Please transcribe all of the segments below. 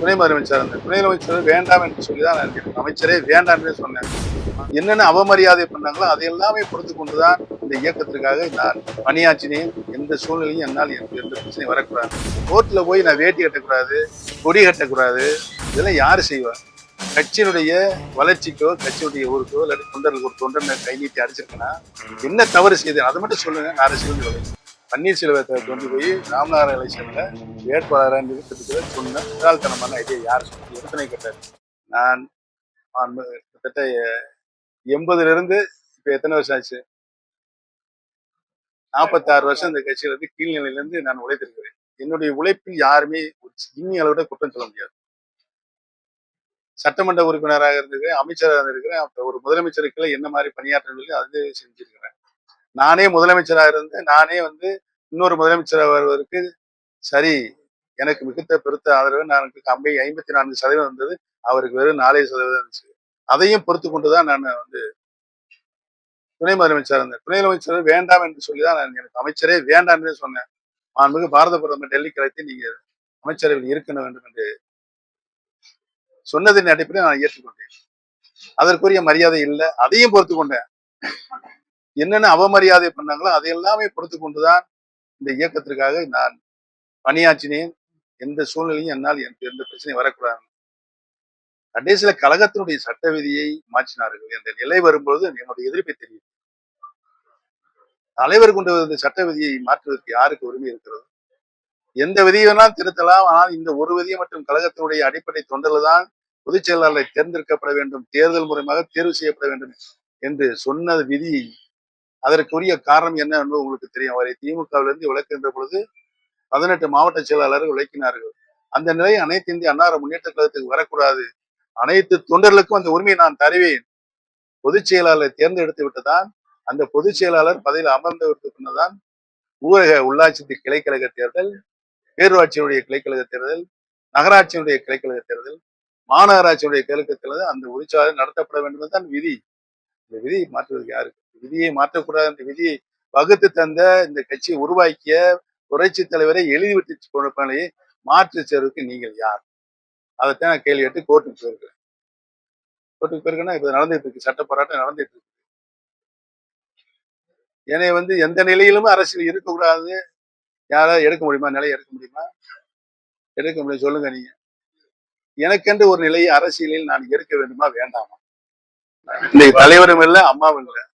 துணை முதலமைச்சர் அந்த துணை முதலமைச்சர் வேண்டாம் என்று சொல்லிதான் நான் அமைச்சரே வேண்டாம் என்று சொன்னேன். என்னென்ன அவமரியாதை பண்ணாங்களோ அதை எல்லாமே பொறுத்து கொண்டுதான் இந்த இயக்கத்திற்காக நான் பணியாற்றினேன். எந்த சூழ்நிலையும் என்னால் எந்த பிரச்சனையும் வரக்கூடாது. கோர்ட்ல போய் நான் வேட்டி கட்டக்கூடாது, கொடி கட்டக்கூடாது. இதெல்லாம் யாரு செய்வா? கட்சியினுடைய வளர்ச்சிக்கோ கட்சியுடைய ஊருக்கோ இல்லாட்டி தொண்டர்களுக்கு ஒரு தொண்டனை கை நீட்டி அடிச்சிருக்கேன்னா என்ன தவறு செய்து அதை மட்டும் சொல்லுங்க. நான் அரசியல் பன்னீர்செல்வத்தை கொண்டு போய் ராமநாதன் எலெக்ஷன்ல வேட்பாளராக நிறுத்தத்துக்கு சொன்ன முட்டாள்தனமான ஐடியா யார் சொல்லி எத்தனை கேட்டார்? நான் கிட்டத்தட்ட 80ல இருந்து இப்ப எத்தனை வருஷம் ஆச்சு? 46 வருஷம் இந்த கட்சியில இருந்து கீழ்நிலையில இருந்து நான் உழைத்திருக்கிறேன். என்னுடைய உழைப்பில் யாருமே இன்னி அளவிட குற்றம் சொல்ல முடியாது. சட்டமன்ற உறுப்பினராக இருந்திருக்கிறேன், அமைச்சராக இருந்திருக்கிறேன். ஒரு முதலமைச்சருக்கு என்ன மாதிரி பணியாற்றணும் அது செஞ்சிருக்கிறேன். நானே முதலமைச்சராக இருந்து நானே இன்னொரு முதலமைச்சராக வருவதற்கு சரி எனக்கு மிகுந்த பெருத்த ஆதரவு. நான் 54% வந்தது, அவருக்கு வெறும் 4% இருந்துச்சு. அதையும் பொறுத்து கொண்டுதான் நான் துணை முதலமைச்சர் இருந்தேன். துணை முதலமைச்சர் வேண்டாம் என்று சொல்லிதான் நான் எனக்கு அமைச்சரே வேண்டாம் என்று சொன்னேன். மாண்புமிகு பாரத பிரதமர் டெல்லிக்கு அழைத்து நீங்க அமைச்சரவையில் இருக்க வேண்டும் என்று சொன்னதின் அடிப்படையில் நான் ஏற்றுக்கொண்டேன். அதற்குரிய மரியாதை இல்லை, அதையும் பொறுத்து கொண்டேன். என்னென்ன அவமரியாதை பண்ணாங்களோ அதை எல்லாமே பொறுத்து கொண்டுதான் இந்த இயக்கத்திற்காக நான் பணியாற்றினேன். எந்த சூழ்நிலையும் என்னால் எந்த பிரச்சனையும் வரக்கூடாது. கடைசியில கழகத்தினுடைய சட்ட விதியை மாற்றினார்கள். அந்த நிலை வரும்போது என்னுடைய எதிர்ப்பை தெரியும். தலைவர் கொண்டு வந்த சட்ட விதியை மாற்றுவதற்கு யாருக்கு உரிமை இருக்கிறது? எந்த விதியை வேணாலும் திருத்தலாம். ஆனால் இந்த ஒரு விதியை மற்றும் கழகத்தினுடைய அடிப்படை தொண்டர்கள் தான் பொதுச் செயலாளரை தேர்ந்தெடுக்கப்பட வேண்டும், தேர்தல் மூலமாக தேர்வு செய்யப்பட வேண்டும் என்று சொன்ன விதி. அதற்குரிய காரணம் என்ன என்பது உங்களுக்கு தெரியும். அவரை திமுகவிலிருந்து விலக்குகின்ற பொழுது 18 மாவட்ட செயலாளர்கள் விளக்கினார்கள். அந்த நிலை அனைத்து இந்திய அண்ணா முன்னேற்ற கழகத்துக்கு வரக்கூடாது. அனைத்து தொண்டர்களுக்கும் அந்த உரிமையை நான் தருவேன். பொதுச் செயலாளரை தேர்ந்தெடுத்து விட்டுதான் அந்த பொதுச் செயலாளர் பதவியில் அமர்ந்ததற்கு பின்னதான் ஊரக உள்ளாட்சி கிளைக்கழக தேர்தல், பேரூராட்சியினுடைய கிளைக்கழக தேர்தல், நகராட்சியினுடைய கிளைக்கழக தேர்தல், மாநகராட்சியுடைய கிளைக்கழக தேர்தல் அந்த பொதுச்செயலாளர் நடத்தப்பட வேண்டும் தான் விதி. இந்த விதியை மாற்றுவதற்கு யாருக்கு? விதியை மாற்றக்கூடாது. அந்த விதியை வகுத்து தந்த இந்த கட்சியை உருவாக்கிய புரட்சி தலைவரை எழுதிவிட்டு கொடுப்பதை மாற்று சேர்வுக்கு நீங்கள் யார்? அதைத்தான் நான் கேள்வி கேட்டு கோர்ட்டுக்கு போயிருக்கிறேன். கோர்ட்டுக்கு போயிருக்கேன்னா இப்ப நடந்துட்டு இருக்கு, சட்ட போராட்டம் நடந்துட்டு இருக்கு. என்னை எந்த நிலையிலுமே அரசியல் இருக்கக்கூடாது. யாராவது எடுக்க முடியுமா? நிலையை எடுக்க முடியுமா? எடுக்க முடியும், சொல்லுங்க நீங்க. எனக்கென்று ஒரு நிலையை அரசியலில் நான் எடுக்க வேண்டுமா வேண்டாமா? இந்த தலைவரும் இல்லை, அம்மாவும் இல்லை.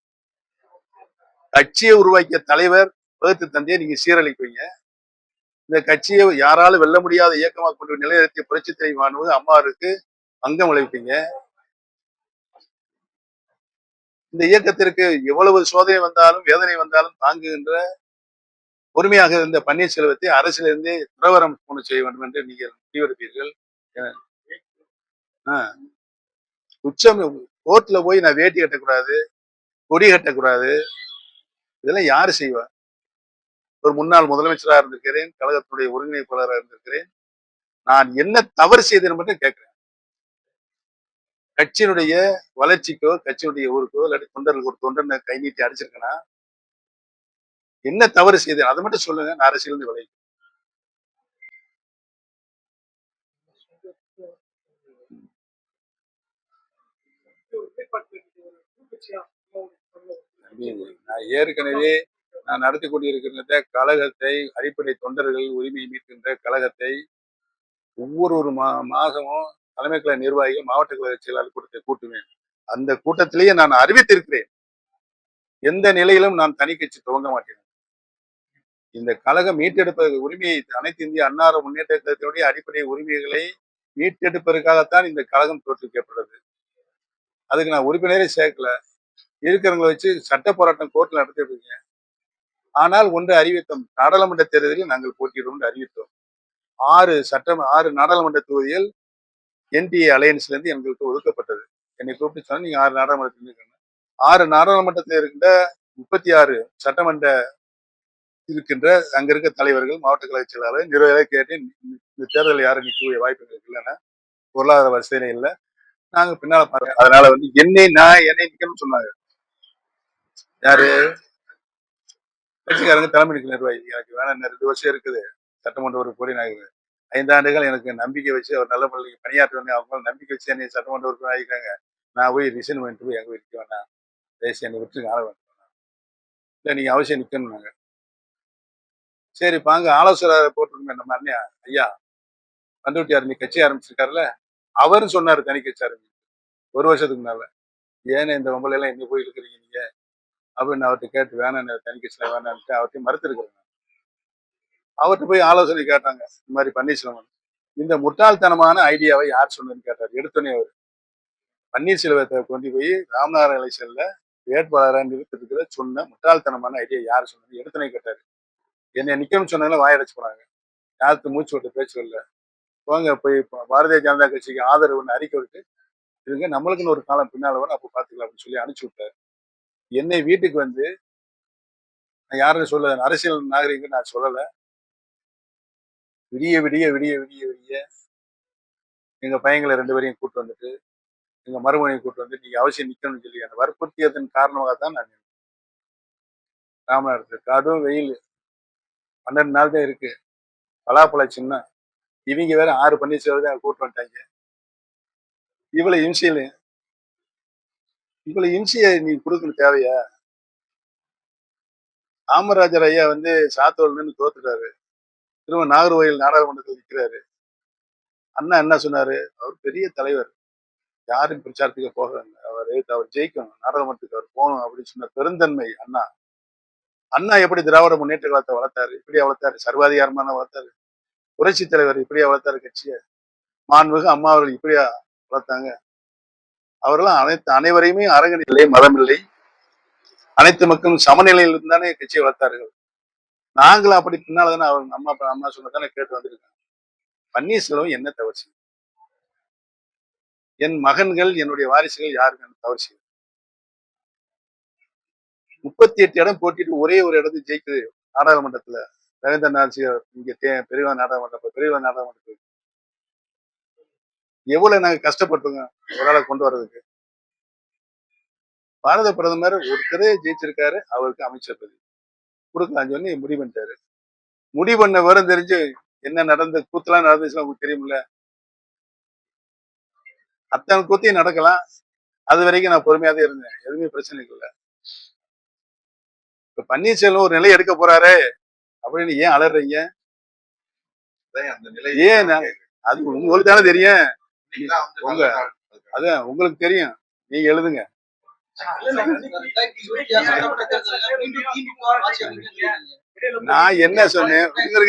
கட்சியை உருவாக்கிய தலைவர் வகுத்து தந்தையை நீங்க சீரழிப்பீங்க. இந்த கட்சியை யாராலும் வெல்ல முடியாத இயக்கமாக கொண்டு நிலைநிறுத்திய புரட்சி தலைவர் அம்மாவுக்கு அங்கம் விளைவிப்பீங்க. இந்த இயக்கத்திற்கு எவ்வளவு சோதனை வந்தாலும் வேதனை வந்தாலும் தாங்குகின்ற பொறுமையாக இருந்த பன்னீர்செல்வத்தை அரசிலிருந்தே துறவரம் கொண்டு செய்ய வேண்டும் என்று நீங்கள் முடிவெடுப்பீர்கள். உச்சம் கோர்ட்ல போய் நான் வேட்டி கட்டக்கூடாது, கொடி கட்டக்கூடாது. இதெல்லாம் யாரு செய்வா? ஒரு முன்னாள் முதலமைச்சராக இருந்திருக்கிறேன், கழகத்தினுடைய ஒருங்கிணைப்பாளராக இருந்திருக்கிறேன். நான் என்ன தவறு செய்தேன் மட்டும் கேட்கிறேன். கட்சியினுடைய வளர்ச்சிக்கோ கட்சியுடைய ஊருக்கோ இல்லாட்டி தொண்டர்களுக்கு ஒரு தொண்டனை கை நீட்டி அடிச்சிருக்கேன்னா என்ன தவறு செய்தேன் அதை மட்டும் சொல்லுங்க. நான் அரசியல் விலை நான் ஏற்கனவே நான் நடத்தி கொண்டிருக்கின்ற கழகத்தை, அடிப்படை தொண்டர்கள் உரிமையை மீட்கின்ற கழகத்தை ஒவ்வொரு மாதமும் தலைமை கழக நிர்வாகிகள் மாவட்ட கழக செயலாளர் கூட்டத்தை கூட்டுவேன். அந்த கூட்டத்திலேயே நான் அறிவித்திருக்கிறேன், எந்த நிலையிலும் நான் தனி கட்சி துவங்க மாட்டேன். இந்த கழகம் மீட்டெடுப்பதற்கு உரிமையை அனைத்து இந்திய அண்ணா முன்னேற்ற கழகத்தினுடைய அடிப்படை உரிமைகளை மீட்டெடுப்பதற்காகத்தான் இந்த கழகம் தோற்றுவிக்கப்பட்டது. அதுக்கு நான் உறுப்பினரே சேர்க்கல. இருக்கிறவங்களை வச்சு சட்ட போராட்டம் கோர்ட்ல நடத்திட்டு இருக்கேன். ஆனால் ஒன்று அறிவித்தோம், நாடாளுமன்ற தேர்தலில் நாங்கள் போட்டியிடும் அறிவித்தோம். 6 நாடாளுமன்ற தொகுதிகள் என்டிஏ அலையன்ஸ்ல இருந்து எங்களுக்கு ஒதுக்கப்பட்டது. என்னை கூப்பிட்டு சொன்னா நீங்க 6 நாடாளுமன்றத்தில் 6 நாடாளுமன்றத்தில் இருக்கின்ற 36 சட்டமன்ற இருக்கின்ற அங்க இருக்க தலைவர்கள், மாவட்ட கழக செயலாளர், நிர்வாகிகளை கேட்டேன். இந்த தேர்தலில் யாரும் நிற்கக்கூடிய வாய்ப்புகள் இல்லைன்னா பொருளாதார வசதியில இல்லை, நாங்க பின்னால பாருங்க. அதனால என்னை நிக்கணும்னு சொன்னாங்க. யாரு? கட்சிக்காரங்க தலைமை நிற்க நிர்வாகி. எனக்கு வேணாம், 2 வருஷம் இருக்குது சட்டமன்ற ஒரு போடி நாயகர். 5 ஆண்டுகள் எனக்கு நம்பிக்கை வச்சு அவர் நல்ல முறையில் பணியாற்றுவாங்க. அவங்க நம்பிக்கை வச்சு என்னை சட்டமன்ற உறுப்பினர் ஆகிட்டாங்க. நான் போய் ரிசைன் பண்ணிட்டு போய் எங்க நிக்க வேண்டாம். தயவுசெய்து என்னை விட்டுருங்க ஆள வேண்டாம். இல்ல நீங்க அவசியம் நிக்கணும்னாங்க. சரி வாங்க ஆலோசகர் போட்டுருங்க நம்ம அண்ணன் ஐயா பண்ருட்டியார் நீ கட்சி ஆரம்பிச்சிருக்காருல்ல, அவரும் சொன்னாரு தனி கட்சி ஆரம்பி 1 வருஷத்துக்கு முன்னால. ஏன்னு இந்த வம்பல எல்லாம் எங்க போய் இழுக்கிறீங்க நீங்க? அப்படின்னு அவர்ட்ட கேட்டு வேணாம் தனி கட்சியில வேணான்ட்டு அவர்ட்டையும் மறுத்திருக்கிறேன். அவர்ட்ட போய் ஆலோசனை கேட்டாங்க. இந்த மாதிரி பன்னீர்செல்வம். இந்த முட்டாள்தனமான ஐடியாவை யார் சொன்னதுன்னு கேட்டார். எடுத்தோன்னே அவர் பன்னீர்செல்வத்தை கொண்டு போய் ராமநாதபுரம் எலெக்ஷன்ல வேட்பாளராக நிறுத்திருக்கிற சொன்ன முட்டாள்தனமான ஐடியா யார் சொன்னது? எடுத்தோன்னே கேட்டாரு. என்னை நிக்கணும்னு சொன்னதுல வாயடைச்சு போனாங்க. யாருக்கு மூச்சு விட்டு பேச்சு வரல. போங்க போய் பாரதிய ஜனதா கட்சிக்கு ஆதரவுன்னு அறிக்கை விட்டு இருங்க நம்மளுக்குன்னு ஒரு காலம் பின்னால வரும் அப்ப பாத்துக்கலாம் அப்படின்னு சொல்லி அனுப்பிச்சு விட்டாரு. என்னை வீட்டுக்கு வந்து நான் யாரும் சொல்ல அரசியல் நாகரிகம் நான் சொல்லல. விடிய விடிய விடிய விடிய விடிய எங்க பையங்களை 2 பேரையும் கூட்டு வந்துட்டு எங்க மருமகனையும் கூட்டு வந்து நீங்க அவசியம் நிக்கணும்னு சொல்லி அந்த வற்புறுத்தியதன் காரணமாக தான் நான் ராமநாதத்துக்கு கடும் வெயில் 12 நாள் தான் இருக்கு. பலாப்பழ சின்னம் இவங்க வேற 6 பன்னீர்செல்வம் கூட்டு வந்துட்டாங்க. இவ்வளவு இம்சையில இவ்வளவு இம்சையை நீ கொடுக்கணும் தேவையா? காமராஜர் ஐயா வந்து சாத்தூர்ல தோத்துட்டாரு. திரும்ப நாகர்கோயில் நாடாளுமன்றத்தில் நிற்கிறாரு. அண்ணா என்ன சொன்னாரு? அவர் பெரிய தலைவர். யாரும் பிரச்சாரத்துக்கு போகிறாங்க. அவர் ஜெயிக்கணும். நாடாளுமன்றத்துக்கு அவர் போகணும் அப்படின்னு சொன்ன பெருந்தன்மை அண்ணா. அண்ணா எப்படி திராவிட முன்னேற்ற கழகத்தை வளர்த்தாரு? இப்படியா வளர்த்தாரு? சர்வாதிகாரமான வளர்த்தாரு. புரட்சி தலைவர் இப்படியா வளர்த்தாரு கட்சியை? மாண்புமிகு அம்மா அவர்கள் இப்படியா வளர்த்தாங்க? அவரெல்லாம் அனைவரையுமே அரங்கநிலை மதம் இல்லை. அனைத்து மக்களும் சமநிலையில் இருந்தானே கட்சியை வளர்த்தார்கள். நாங்களும் அப்படி பின்னால்தானே அவர் அம்மா சொன்னதானே கேட்டு வந்திருக்கோம். பன்னீர்செல்வம் என்ன தவறு செய்யும்? என் மகன்கள் என்னுடைய வாரிசுகள் யாருக்கும் தவறு செய்யும்? 38 இடம் போட்டிட்டு ஒரே ஒரு இடத்துல ஜெயிக்குது நாடாளுமன்றத்துல. ரவீந்திரநாத் இங்க பெரியவா நாடாளுமன்றத்துக்கு எவ்வளவு நாங்க கஷ்டப்பட்டோங்க ஒரு ஆளை கொண்டு வர்றதுக்கு. பாரத பிரதமர் ஒருத்தரே ஜெயிச்சிருக்காரு. அவருக்கு அமைச்சர் பதவி கொடுக்கலாம் சொல்லி முடிவு பண்ணிட்டாரு. முடிவு பண்ண விவரம் தெரிஞ்சு என்ன நடந்த கூத்தெல்லாம் நடந்துச்சுன்னா உங்களுக்கு தெரியுமில்ல. அத்தனை கூத்தையும் நடக்கலாம். அது வரைக்கும் நான் பொறுமையா தான் இருந்தேன். எதுவுமே பிரச்சனை இல்லை. இப்ப பன்னீர்செல்வம் ஒரு நிலை எடுக்க போறாரு அப்படின்னு ஏன் அலறீங்க? ஏன் அது உங்களுக்கு தானே தெரியும். உங்க அதான் உங்களுக்கு தெரியும். நீங்க எழுதுங்க. நான் என்ன சொன்னேன்?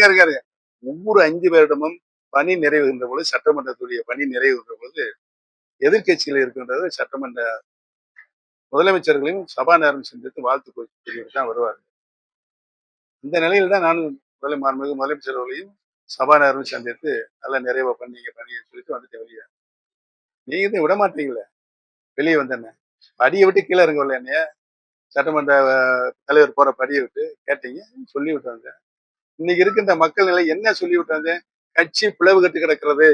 இருக்காரு ஒவ்வொரு 5 வருடமும் பணி நிறைவுகின்ற பொழுது சட்டமன்றத்துடைய பணி நிறைவுகின்ற பொழுது எதிர்கட்சியில் இருக்கின்றது சட்டமன்ற முதலமைச்சர்களையும் சபாநாயகரும் சந்தித்து வாழ்த்து தெரிவித்து தான் வருவார். இந்த நிலையில் தான் நானும் மாண்புமிகு முதலமைச்சர்களையும் சபாநாயகரும் சந்தித்து நல்லா நிறைவா பண்ணீங்க சொல்லிட்டு வந்துட்டு வெளியே. நீங்க இதை விட மாட்டீங்களே. வெளியே வந்தேன்னு படியை விட்டு கீழே இறங்கவில்லை. என்னைய சட்டமன்ற தலைவர் போற படியை விட்டு கேட்டீங்க சொல்லி விட்டாங்க. இன்னைக்கு இருக்கின்ற மக்கள் நிலை என்ன சொல்லி விட்டாங்க? கட்சி பிளவு கட்டு கிடக்கிறது,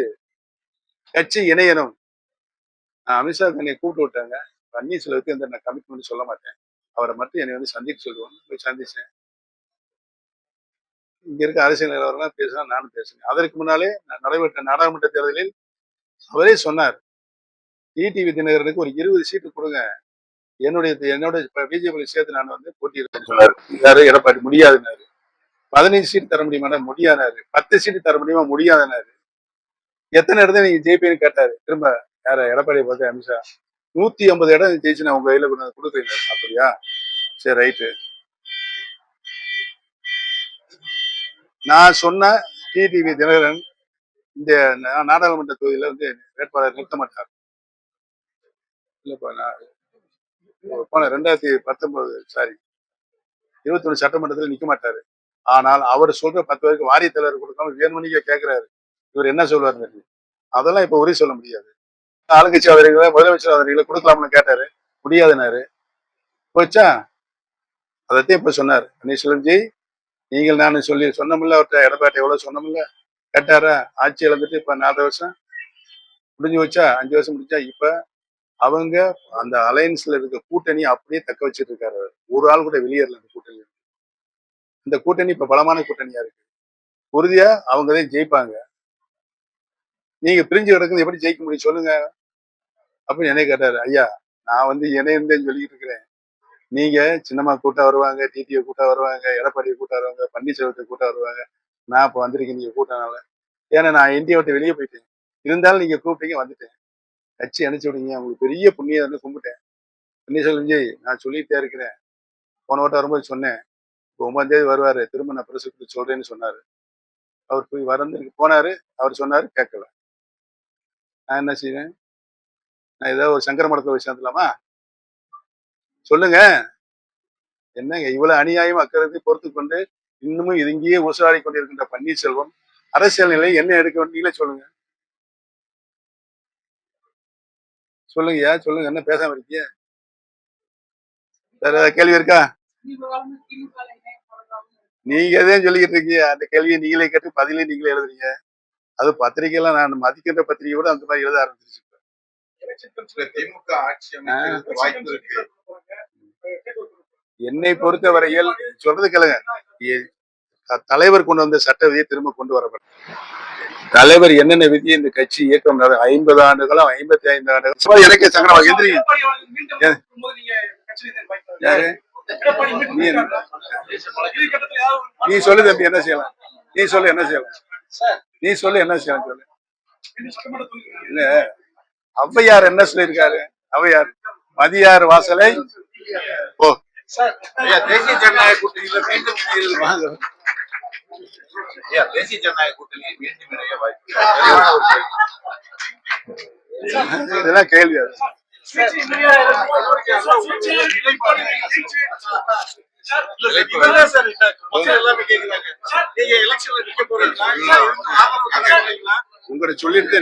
கட்சி இணையணும். அமித்ஷா என்னை கூப்பிட்டு விட்டாங்க. பன்னீர்செல்வத்துக்கு எந்த நான் கமிட்மெண்ட் சொல்ல மாட்டேன். அவரை மட்டும் என்னை வந்து சந்திக்க சொல்லுவாங்க. போய் சந்திச்சேன். இங்க இருக்க அரசியல் நிலவரம் பேசினா நானும் பேசுனேன். அதற்கு முன்னாலே நடைபெற்ற நாடாளுமன்ற தேர்தலில் அவரே சொன்னார், டிடிவி தினகரனுக்கு ஒரு 20 சீட்டு கொடுங்க, என்னோட பிஜேபி சேர்த்து நான் வந்து போட்டியிடுறேன்னு சொன்னார். யாரு எடப்பாடி முடியாதுன்னாரு. 15 சீட்டு தர முடியுமா? முடியாதாரு. 10 சீட்டு தர முடியுமா? முடியாதுன்னாரு. எத்தனை இடத்துல நீங்க ஜெயிப்பீன்னு கேட்டாரு. திரும்ப யார எடப்பாடியை பார்த்து அமித்ஷா 150 இடம் ஜெயிச்சு நான் உங்க கையில கொடுக்குறீங்க. அப்படியா? சரி ரைட்டு. நான் சொன்ன டிடிவி தினகரன் இந்த நாடாளுமன்ற தொகுதியில வந்து வேட்பாளர் நிறுத்த மாட்டார். இல்லப்பா நான் போன 2019 சாரி 21 சட்டமன்றத்தில் நிக்க மாட்டாரு. ஆனால் அவர் சொல்ற 10 பேருக்கு வாரிய தலைவர் கொடுக்காம வேணுமணிக்க கேட்கிறாரு. இவர் என்ன சொல்லுவாரு? அதெல்லாம் இப்ப உறுதி சொல்ல முடியாது. ஆளுங்கட்சி ஆதரவுகளை முதலமைச்சர் ஆதரவுகளை கொடுக்கலாம்னு கேட்டாரு. முடியாதுனாரு. போச்சா? அதைத்தான் இப்ப சொன்னார். பன்னீர்செல்வம்ஜி நீங்கள் நான் சொல்லி சொன்னமில்ல அவர்கிட்ட எடப்பாடி எவ்வளவு சொன்னமில்ல கேட்டாரா? ஆட்சி இழந்துட்டு இப்ப 4 வருஷம் முடிஞ்சு வச்சா 5 வருஷம் முடிஞ்சா இப்ப அவங்க அந்த அலையன்ஸ்ல இருக்க கூட்டணி அப்படியே தக்க வச்சிட்டு இருக்காரு. ஒரு ஆள் கூட வெளியேறல அந்த கூட்டணி. இந்த கூட்டணி இப்ப பலமான கூட்டணியா இருக்கு. உறுதியா அவங்கதான் ஜெயிப்பாங்க. நீங்க பிரிஞ்சு கிடக்குது எப்படி ஜெயிக்க முடியும் சொல்லுங்க அப்படின்னு என்னை கேட்டாரு. ஐயா, நான் வந்து இணையந்தேன்னு சொல்லிட்டு இருக்கிறேன். நீங்க சின்னம்மா கூட்டா வருவாங்க, டிடியை கூட்டா வருவாங்க, எடப்பாடியை கூட்டா வருவாங்க, பன்னீர்செல்வத்தை கூட்டா வருவாங்க. நான் இப்ப வந்திருக்கேன் நீங்க கூட்டனால. ஏன்னா நான் இந்தியா விட்டு வெளியே போயிட்டேன். இருந்தாலும் நீங்க கூப்பிட்டீங்க வந்துட்டேன். கட்சி அனுப்பிச்சு விடுங்க. உங்களுக்கு பெரிய புண்ணியம் வந்து கும்பிட்டேன். பன்னீர்செல்வம் நான் சொல்லிட்டே இருக்கிறேன். போன வட்டம் வரும்போது சொன்னேன். இப்போ 9ஆம் தேதி வருவாரு. திரும்ப நான் பிரஸ் சொல்றேன்னு சொன்னாரு. அவர் போய் வரந்து போனாரு. அவர் சொன்னாரு கேட்கல. நான் என்ன செய்வேன்? நான் ஏதாவது ஒரு சங்கர மடத்துல போய் சேர்ந்துலாமா? சொல்லுங்க. என்னங்க இவ்வளவு அநியாயம் அக்கறதை பொறுத்து கொண்டு இன்னமும் இங்கேயே ஊசலாடி கொண்டிருக்கின்ற பன்னீர்செல்வம் அரசியல் நிலை என்ன எடுக்க வேண்டியீங்களே சொல்லுங்க. சொல்லுங்கய்யா, சொல்லுங்க. என்ன பேசாம இருக்கீங்க? வேற ஏதாவது கேள்வி இருக்கா? நீங்க எதையும் சொல்லிக்கிட்டு இருக்கீங்க. அந்த கேள்வியை நீங்களே கேட்டு பதிலே நீங்களே எழுதுறீங்க. அது பத்திரிகை எல்லாம் நான் மதிக்கின்ற பத்திரிகை கூட அந்த மாதிரி எழுத ஆரம்பிச்சிருச்சு. திமுக ஆட்சி அமைக்கிறதுக்கு வாய்ப்பு இருக்கு. என்னை பொறுத்த வரையில் சொல்றது கேளுங்க. தலைவர் கொண்டு வந்த சட்ட விதியை திரும்ப கொண்டு வரப்படும். தலைவர் என்னென்ன விதியை இந்த கட்சி இயக்கம் 50 ஆண்டுகளும் 55 ஆண்டுகளும் எனக்கே சங்கடம் எந்திரிங்க. நீ சொல்லு தம்பி என்ன செய்யலாம்? நீ சொல்லு என்ன செய்யலாம்? நீ சொல்லு என்ன செய்யலாம் சொல்லு. இல்ல ஔவையார் என்ன சொல்லியிருக்காரு? ஔவையார் மதியார் வாசலை ஓ தேசிய ஜனநாயக கூட்டணியில மீண்டும் தேசிய ஜனநாயக கூட்டணியை மீண்டும் இணைய வாய்ப்பு. இதெல்லாம் கேள்வி. உங்களை சொல்லிட்டு